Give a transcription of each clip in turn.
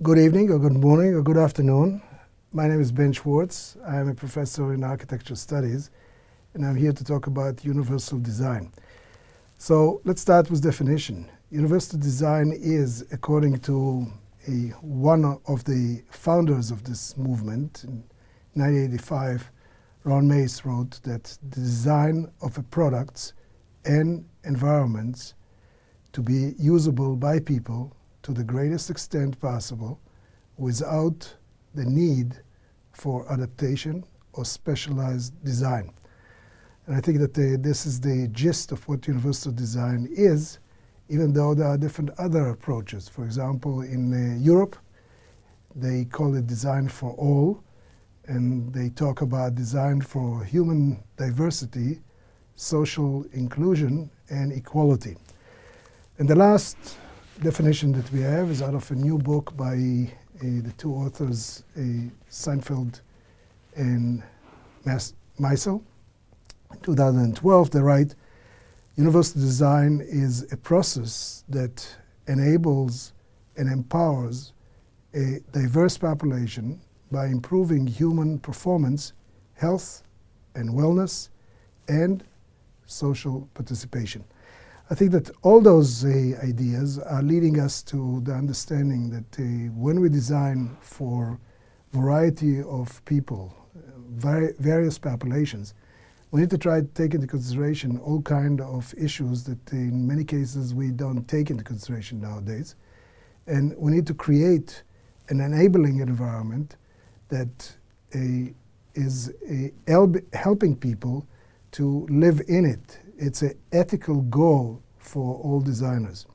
Good evening, or good morning, or good afternoon. My name is Ben Schwartz. I am a professor in architecture studies, and I'm here to talk about universal design. So let's start with definition. Universal design is, according to one of the founders of this movement in 1985, Ron Mace wrote that the design of a products and environments to be usable by people to the greatest extent possible without the need for adaptation or specialized design. And I think that this is the gist of what universal design is, even though there are different other approaches. For example, in Europe, they call it design for all, and they talk about design for human diversity, social inclusion, and equality. And the last definition that we have is out of a new book by the two authors, Seinfeld and Meisel. In 2012, they write, universal design is a process that enables and empowers a diverse population by improving human performance, health and wellness, and social participation. I think that all those ideas are leading us to the understanding that when we design for variety of people, various populations, we need to try to take into consideration all kinds of issues that in many cases we don't take into consideration nowadays. And we need to create an enabling environment that is helping people to live in it. It's an ethical goal for all designers.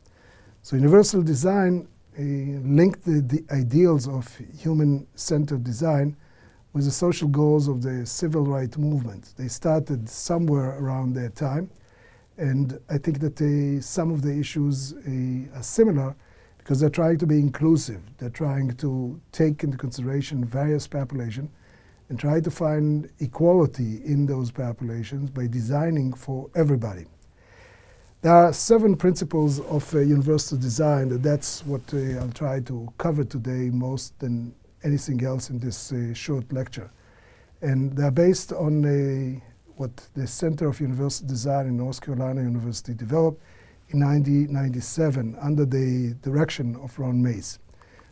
So universal design linked the ideals of human-centered design with the social goals of the civil rights movement. They started somewhere around that time, and I think that some of the issues are similar because they're trying to be inclusive. They're trying to take into consideration various populations and try to find equality in those populations by designing for everybody. There are 7 principles of universal design, and that's what I'll try to cover today most than anything else in this short lecture. And they're based on what the Center of Universal Design in North Carolina University developed in 1997 under the direction of Ron Mace.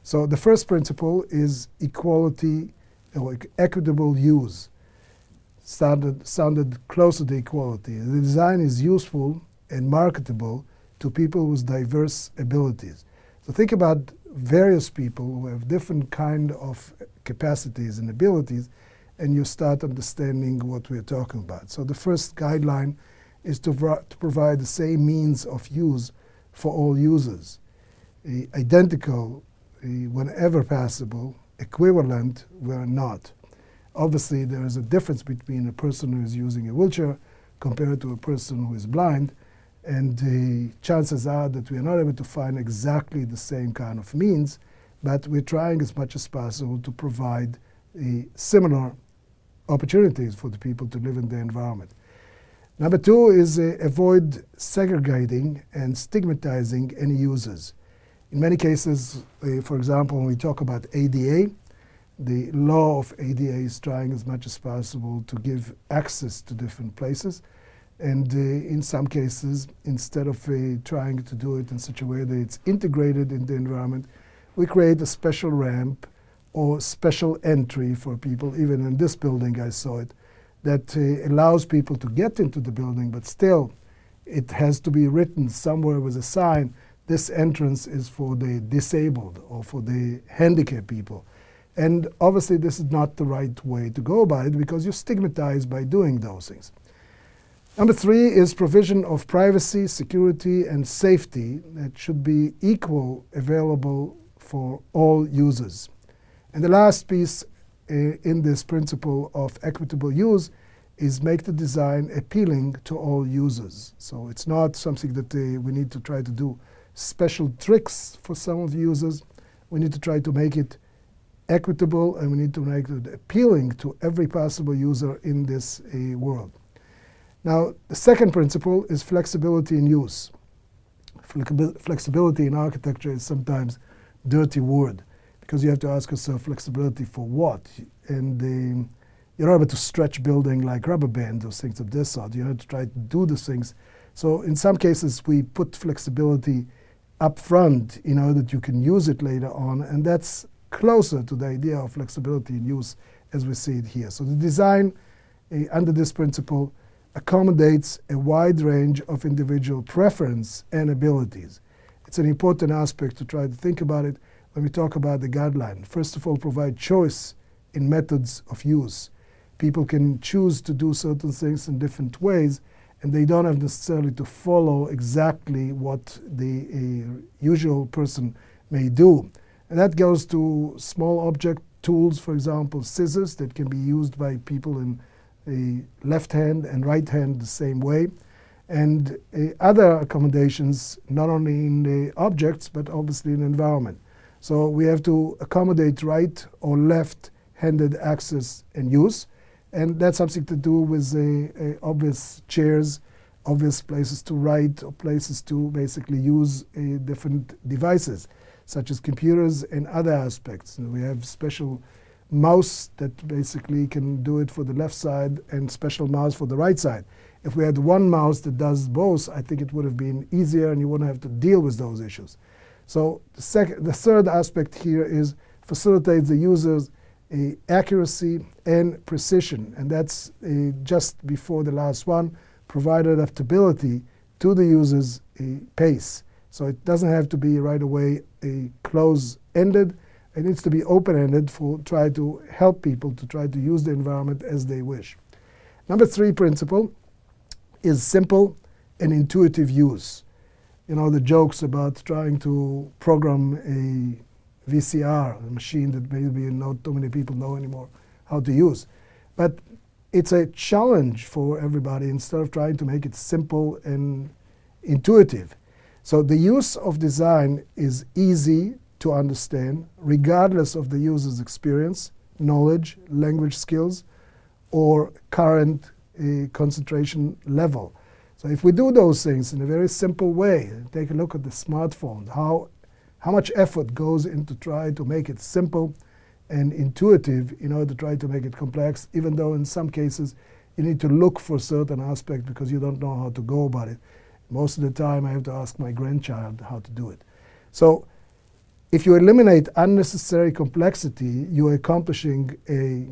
So the first principle is equality or equitable use. Sounded closer to equality. The design is useful and marketable to people with diverse abilities. So think about various people who have different kind of capacities and abilities, and you start understanding what we're talking about. So the first guideline is to provide the same means of use for all users. Identical whenever possible, equivalent where not. Obviously, there is a difference between a person who is using a wheelchair compared to a person who is blind, and the chances are that we are not able to find exactly the same kind of means, but we're trying as much as possible to provide similar opportunities for the people to live in the environment. Number 2 is avoid segregating and stigmatizing any users. In many cases, for example, when we talk about ADA, the law of ADA is trying as much as possible to give access to different places. And in some cases, instead of trying to do it in such a way that it's integrated in the environment, we create a special ramp or special entry for people. Even in this building, I saw it, that allows people to get into the building, but still it has to be written somewhere with a sign, this entrance is for the disabled or for the handicapped people. And obviously this is not the right way to go about it because you're stigmatized by doing those things. Number 3 is provision of privacy, security, and safety that should be equal available for all users. And the last piece in this principle of equitable use is make the design appealing to all users. So it's not something that we need to try to do special tricks for some of the users. We need to try to make it equitable, and we need to make it appealing to every possible user in this world. Now, the second principle is flexibility in use. Flexibility in architecture is sometimes a dirty word, because you have to ask yourself flexibility for what? And you're not able to stretch building like rubber bands or things of this sort. You have to try to do the things. So in some cases, we put flexibility up front in order that you can use it later on, and that's closer to the idea of flexibility in use as we see it here. So the design under this principle accommodates a wide range of individual preference and abilities. It's an important aspect to try to think about it when we talk about the guideline. First of all, provide choice in methods of use. People can choose to do certain things in different ways, and they don't have necessarily to follow exactly what the usual person may do. And that goes to small object tools, for example, scissors that can be used by people in the left hand and right hand the same way. And other accommodations, not only in the objects, but obviously in the environment. So we have to accommodate right or left-handed access and use. And that's something to do with obvious chairs, obvious places to write, or places to basically use different devices, such as computers and other aspects. And we have special mouse that basically can do it for the left side and special mouse for the right side. If we had one mouse that does both, I think it would have been easier and you wouldn't have to deal with those issues. So the third aspect here is facilitate the user's accuracy and precision, and that's just before the last one, provide adaptability to the user's pace. So it doesn't have to be right away close-ended. It needs to be open-ended for try to help people to try to use the environment as they wish. Number 3 principle is simple and intuitive use. You know, the jokes about trying to program a VCR, a machine that maybe not too many people know anymore how to use. But it's a challenge for everybody instead of trying to make it simple and intuitive. So the use of design is easy to understand regardless of the user's experience, knowledge, language skills, or current concentration level. So if we do those things in a very simple way, take a look at the smartphone, how much effort goes into trying to make it simple and intuitive in order to try to make it complex, even though in some cases you need to look for certain aspects because you don't know how to go about it. Most of the time I have to ask my grandchild how to do it. So if you eliminate unnecessary complexity, you are accomplishing a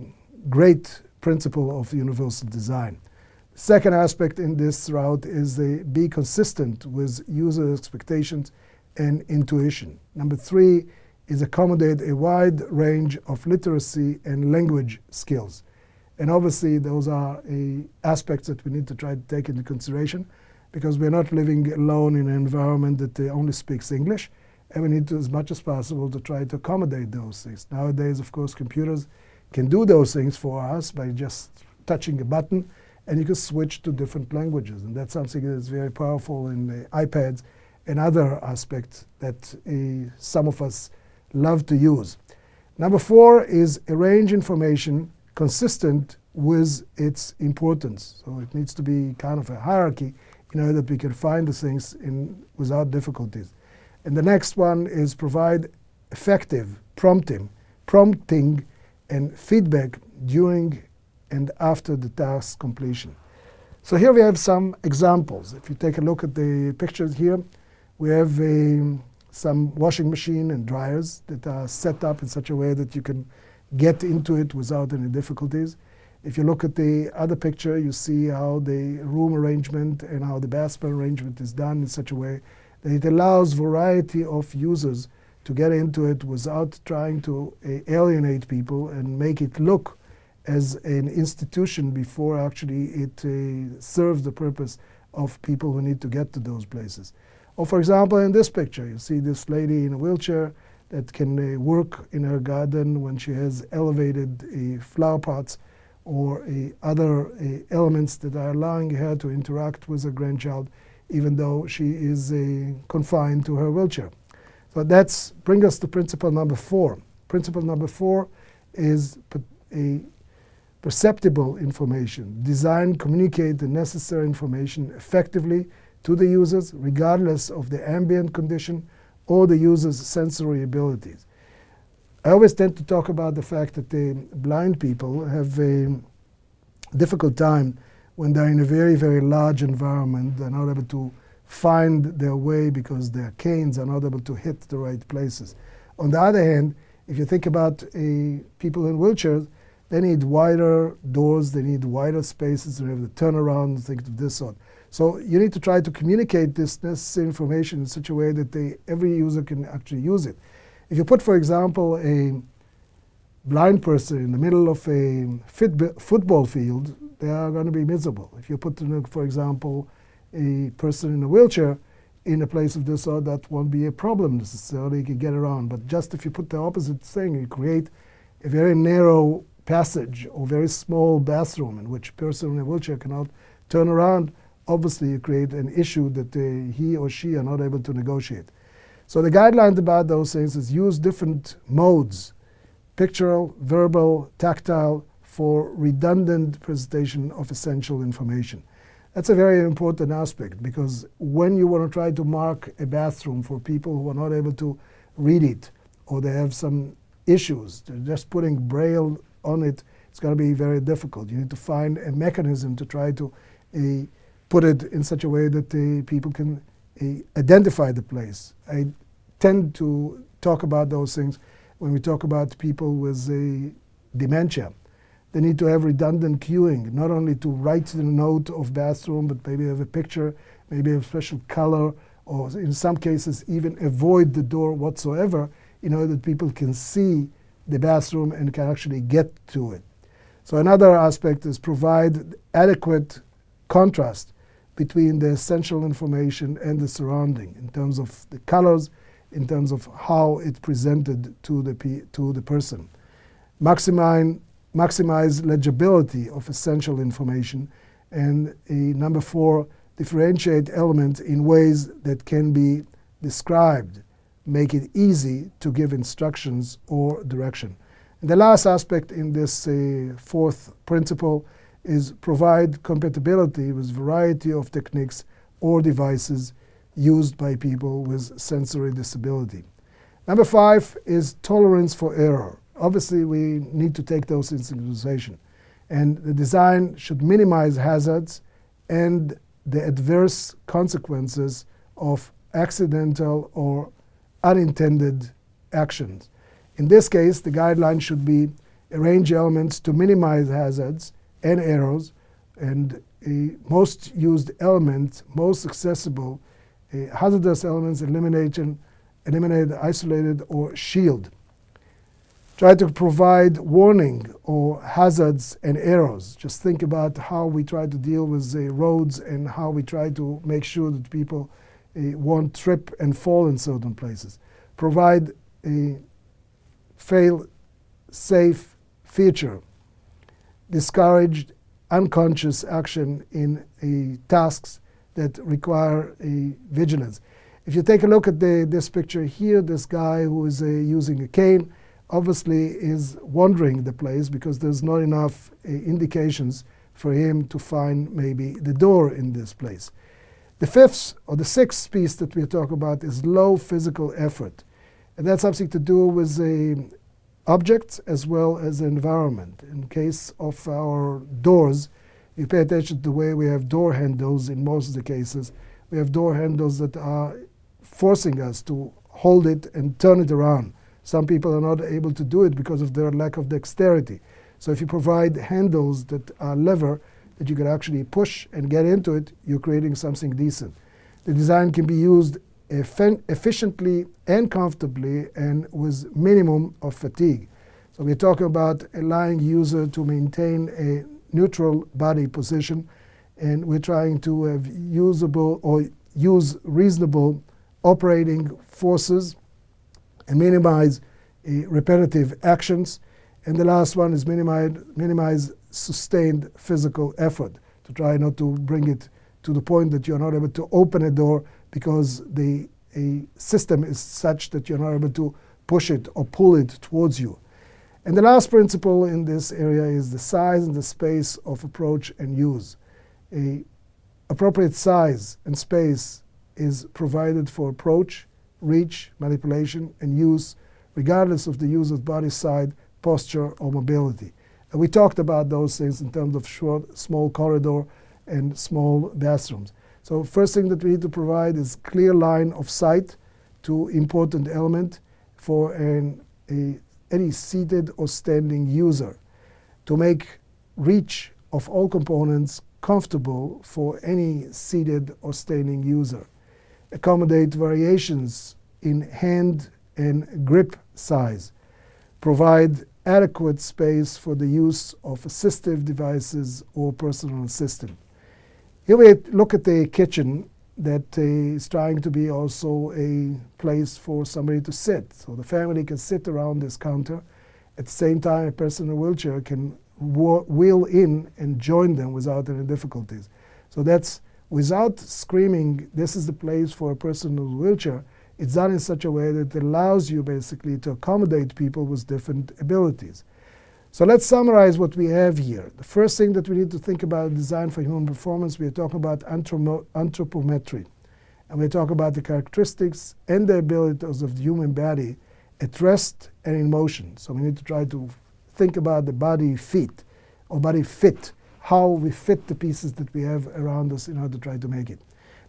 great principle of universal design. The second aspect in this route is be consistent with user expectations and intuition. Number 3 is accommodate a wide range of literacy and language skills. And obviously those are aspects that we need to try to take into consideration because we're not living alone in an environment that only speaks English, and we need to, as much as possible, to try to accommodate those things. Nowadays, of course, computers can do those things for us by just touching a button, and you can switch to different languages. And that's something that is very powerful in iPads and other aspects that some of us love to use. Number 4 is arrange information consistent with its importance. So it needs to be kind of a hierarchy in order that we can find the things without difficulties. And the next one is provide effective prompting and feedback during and after the task completion. So here we have some examples. If you take a look at the pictures here, we have some washing machine and dryers that are set up in such a way that you can get into it without any difficulties. If you look at the other picture, you see how the room arrangement and how the bathroom arrangement is done in such a way that it allows variety of users to get into it without trying to alienate people and make it look as an institution before actually it serves the purpose of people who need to get to those places. Or for example, in this picture, you see this lady in a wheelchair that can work in her garden when she has elevated flower pots or other elements that are allowing her to interact with her grandchild even though she is confined to her wheelchair. So that's brings us to principle number 4. Principle number 4 is a perceptible information. Design, communicate the necessary information effectively to the users regardless of the ambient condition or the user's sensory abilities. I always tend to talk about the fact that the blind people have a difficult time when they're in a very, very large environment. They're not able to find their way because their canes are not able to hit the right places. On the other hand, if you think about people in wheelchairs, they need wider doors, they need wider spaces, they have the turnaround, things of this sort. So you need to try to communicate this necessary information in such a way that every user can actually use it. If you put, for example, a blind person in the middle of a football field, they are going to be miserable. If you put, for example, a person in a wheelchair in a place of this sort, that won't be a problem necessarily, you can get around. But just if you put the opposite thing, you create a very narrow passage or very small bathroom in which a person in a wheelchair cannot turn around, obviously you create an issue that he or she are not able to negotiate. So the guideline about those things is use different modes, pictorial, verbal, tactile, for redundant presentation of essential information. That's a very important aspect, because when you want to try to mark a bathroom for people who are not able to read it, or they have some issues, just putting Braille on it, it's going to be very difficult. You need to find a mechanism to try to put it in such a way that people can identify the place. I tend to talk about those things when we talk about people with dementia. They need to have redundant cueing, not only to write the note of bathroom, but maybe have a picture, maybe have a special color, or in some cases even avoid the door whatsoever in order that people can see the bathroom and can actually get to it. So another aspect is provide adequate contrast between the essential information and the surrounding in terms of the colors, in terms of how it's presented to the person. Maximize legibility of essential information. And number 4, differentiate elements in ways that can be described. Make it easy to give instructions or direction. And the last aspect in this 4th principle is provide compatibility with variety of techniques or devices used by people with sensory disability. Number 5 is tolerance for error. Obviously, we need to take those into consideration. And the design should minimize hazards and the adverse consequences of accidental or unintended actions. In this case, the guideline should be arrange elements to minimize hazards and errors, and most used elements, most accessible hazardous elements eliminated, isolated, or shield. Try to provide warning or hazards and errors. Just think about how we try to deal with roads and how we try to make sure that people won't trip and fall in certain places. Provide a fail-safe feature. Discourage unconscious action in tasks that require vigilance. If you take a look at this picture here, this guy who is using a cane obviously is wandering the place because there's not enough indications for him to find maybe the door in this place. The 5th or the 6th piece that we talk about is low physical effort. And that's something to do with objects as well as the environment. In case of our doors, you pay attention to the way we have door handles in most of the cases. We have door handles that are forcing us to hold it and turn it around. Some people are not able to do it because of their lack of dexterity. So if you provide handles that are lever that you can actually push and get into it, you're creating something decent. The design can be used efficiently and comfortably and with minimum of fatigue. So we're talking about allowing user to maintain a neutral body position, and we're trying to have usable or use reasonable operating forces and minimize repetitive actions. And the last one is minimize sustained physical effort, to try not to bring it to the point that you're not able to open a door because the system is such that you're not able to push it or pull it towards you. And the last principle in this area is the size and the space of approach and use. An appropriate size and space is provided for approach, reach, manipulation, and use regardless of the user's body side, posture, or mobility. And we talked about those things in terms of small corridor and small bathrooms. So first thing that we need to provide is clear line of sight to important element for any seated or standing user, to make reach of all components comfortable for any seated or standing user. Accommodate variations in hand and grip size. Provide adequate space for the use of assistive devices or personal assistant. Here we look at the kitchen that is trying to be also a place for somebody to sit. So the family can sit around this counter. At the same time, a person in a wheelchair can wheel in and join them without any difficulties. So that's without screaming, this is the place for a person in a wheelchair. It's done in such a way that it allows you basically to accommodate people with different abilities. So let's summarize what we have here. The first thing that we need to think about design for human performance, we are talking about anthropometry. And we talk about the characteristics and the abilities of the human body at rest and in motion. So we need to try to think about the body fit, how we fit the pieces that we have around us in order to try to make it.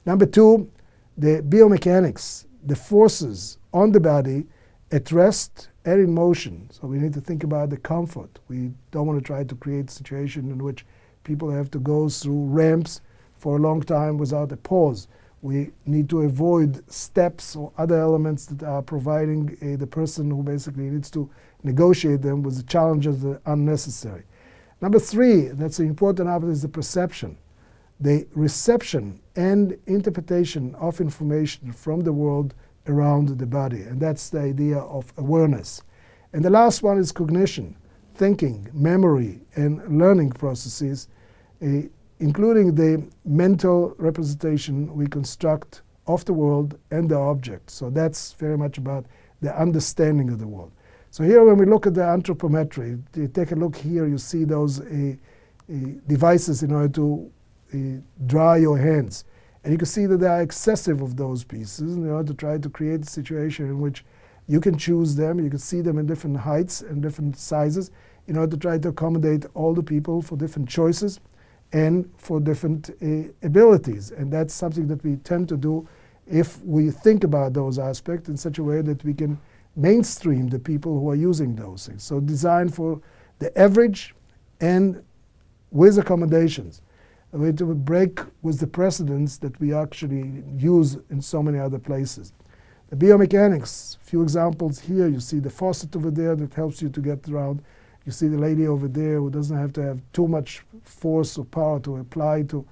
Number two, the biomechanics, the forces on the body at rest and in motion. So we need to think about the comfort. We don't want to try to create a situation in which people have to go through ramps for a long time without a pause. We need to avoid steps or other elements that are providing the person who basically needs to negotiate them with the challenges that are unnecessary. Number three, that's an important aspect, is the perception. The reception and interpretation of information from the world around the body. And that's the idea of awareness. And the last one is cognition, thinking, memory, and learning processes, including the mental representation we construct of the world and the object. So that's very much about the understanding of the world. So here when we look at the anthropometry, you take a look here, you see those devices in order to dry your hands. And you can see that there are excessive of those pieces in order to try to create a situation in which you can choose them, you can see them in different heights and different sizes in order to try to accommodate all the people for different choices and for different abilities. And that's something that we tend to do if we think about those aspects in such a way that we can mainstream the people who are using those things. So design for the average and with accommodations. A way to break with the precedents that we actually use in so many other places. The biomechanics, few examples here. You see the faucet over there that helps you to get around. You see the lady over there who doesn't have to have too much force or power to apply to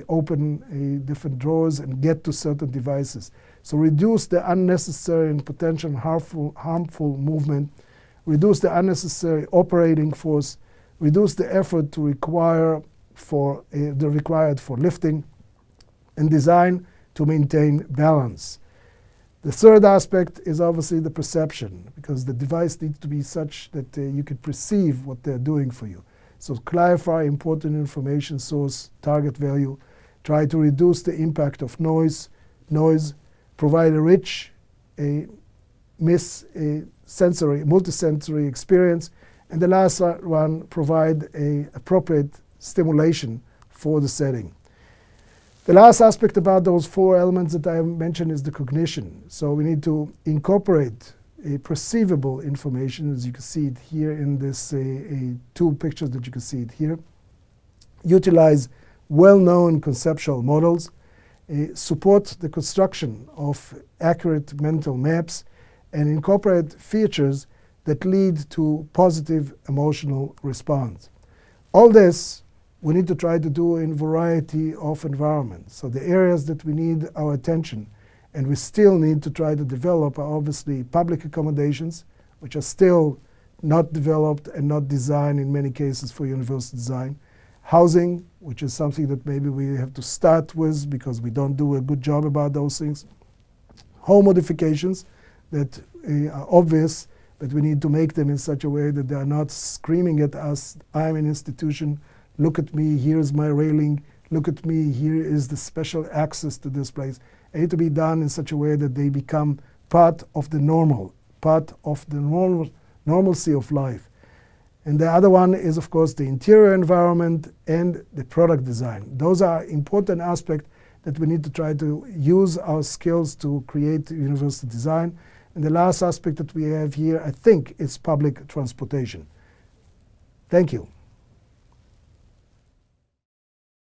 open different drawers and get to certain devices. So reduce the unnecessary and potential harmful movement, reduce the unnecessary operating force, reduce the effort to required for lifting, and design to maintain balance. The third aspect is obviously the perception, because the device needs to be such that you can perceive what they're doing for you. So clarify important information source, target value, try to reduce the impact of noise, provide a rich multisensory experience, and the last one, provide an appropriate stimulation for the setting. The last aspect about those four elements that I mentioned is the cognition. So we need to incorporate a perceivable information, as you can see it here in this two pictures that you can see it here. Utilize well-known conceptual models, support the construction of accurate mental maps, and incorporate features that lead to positive emotional response. All this we need to try to do in a variety of environments. So the areas that we need our attention and we still need to try to develop are obviously public accommodations, which are still not developed and not designed in many cases for universal design. Housing, which is something that maybe we have to start with because we don't do a good job about those things. Home modifications that are obvious, but we need to make them in such a way that they are not screaming at us, I'm an institution, look at me, here's my railing, look at me, here is the special access to this place. They need to be done in such a way that they become part of the normal, part of the normalcy of life. And the other one is, of course, the interior environment and the product design. Those are important aspects that we need to try to use our skills to create universal design. And the last aspect that we have here, I think, is public transportation. Thank you.